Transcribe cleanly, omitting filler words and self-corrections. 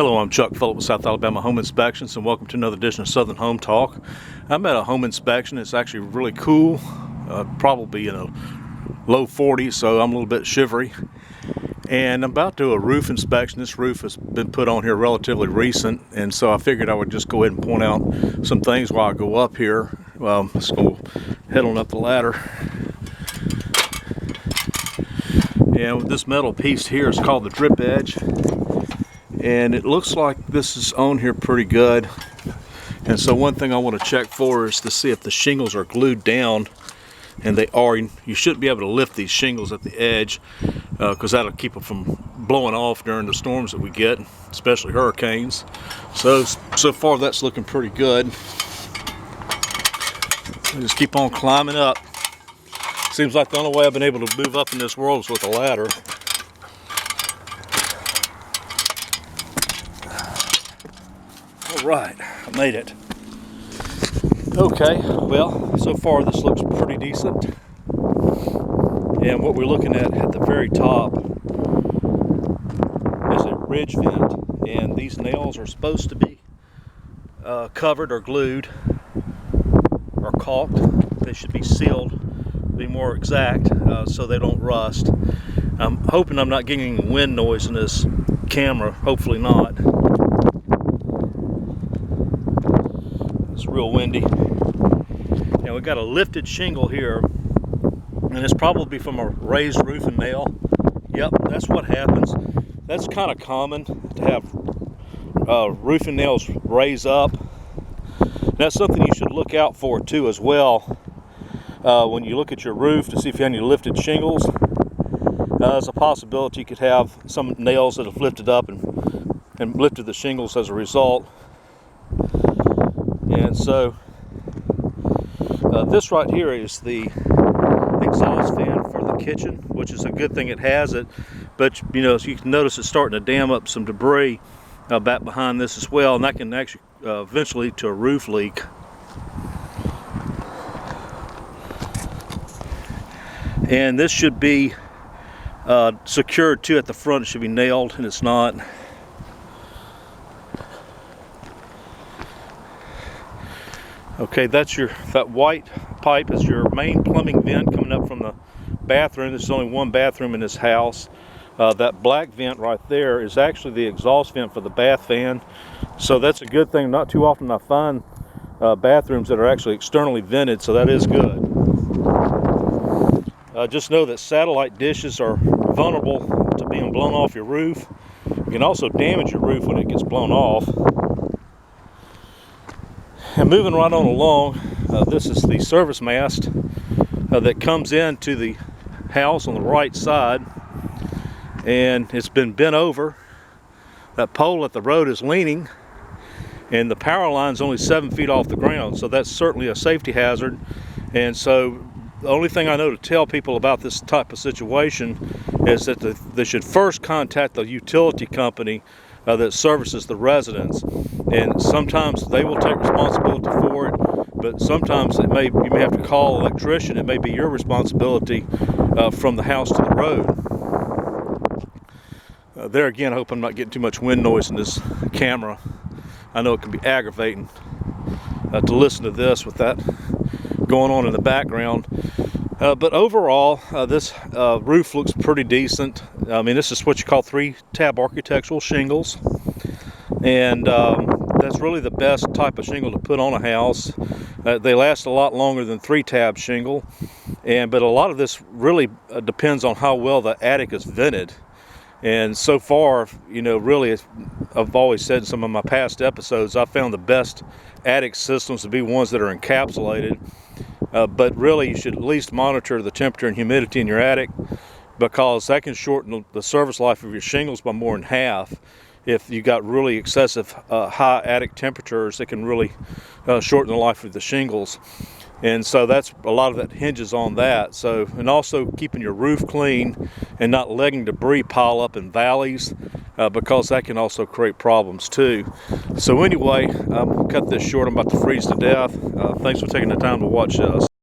Hello, I'm Chuck Phillip with South Alabama Home Inspections, and welcome to another edition of Southern Home Talk. I'm at a home inspection. It's actually really cool, probably low 40s, so I'm a little bit shivery. And I'm about to do a roof inspection. This roof has been put on here relatively recent, and so I figured I would just go ahead and point out some things while I go up here. Let's go head on up the ladder. And this metal piece here is called the drip edge. And it looks like this is on here pretty good. And so one thing I want to check for is to see if the shingles are glued down, and they are. You shouldn't be able to lift these shingles at the edge because that'll keep them from blowing off during the storms that we get, especially hurricanes. So far that's looking pretty good. I just keep on climbing up. Seems like the only way I've been able to move up in this world is with a ladder. All right, I made it. Okay, well, so far this looks pretty decent. And what we're looking at the very top is a ridge vent. And these nails are supposed to be covered or glued or caulked. They should be sealed, to be more exact, so they don't rust. I'm hoping I'm not getting any wind noise in this camera. Hopefully not. It's real windy. Now we've got a lifted shingle here, and it's probably from a raised roof and nail. Yep, that's what happens. That's kind of common to have roof and nails raise up. That's something you should look out for too as well when you look at your roof to see if you have any lifted shingles. There's a possibility you could have some nails that have lifted up and lifted the shingles as a result. And so this right here is the exhaust fan for the kitchen, which is a good thing it has it. But so you can notice it's starting to dam up some debris back behind this as well, and that can actually eventually lead to a roof leak. And this should be secured too at the front. It should be nailed, and it's not. Okay, that white pipe is your main plumbing vent coming up from the bathroom. There's only one bathroom in this house. That black vent right there is actually the exhaust vent for the bath fan. So that's a good thing. Not too often I find bathrooms that are actually externally vented, so that is good. Just know that satellite dishes are vulnerable to being blown off your roof. You can also damage your roof when it gets blown off. And moving right on along, this is the service mast that comes into the house on the right side, and it's been bent over. That pole at the road is leaning, and the power line is only 7 feet off the ground, so that's certainly a safety hazard. And so the only thing I know to tell people about this type of situation is that they should first contact the utility company that services the residents, and sometimes they will take responsibility for it, but sometimes you may have to call an electrician. It may be your responsibility from the house to the road. There again, I hope I'm not getting too much wind noise in this camera. I know it can be aggravating to listen to this with that going on in the background. But overall, this roof looks pretty decent. I mean, this is what you call 3-tab architectural shingles. And that's really the best type of shingle to put on a house. They last a lot longer than 3-tab shingle. But a lot of this really depends on how well the attic is vented. And so far, really, I've always said in some of my past episodes, I found the best attic systems to be ones that are encapsulated. But really, you should at least monitor the temperature and humidity in your attic, because that can shorten the service life of your shingles by more than half. If you got really excessive high attic temperatures, it can really shorten the life of the shingles. And so that's a lot of that hinges on that. So, and also keeping your roof clean and not letting debris pile up in valleys, because that can also create problems too. So anyway, cut this short. I'm about to freeze to death. Thanks for taking the time to watch this.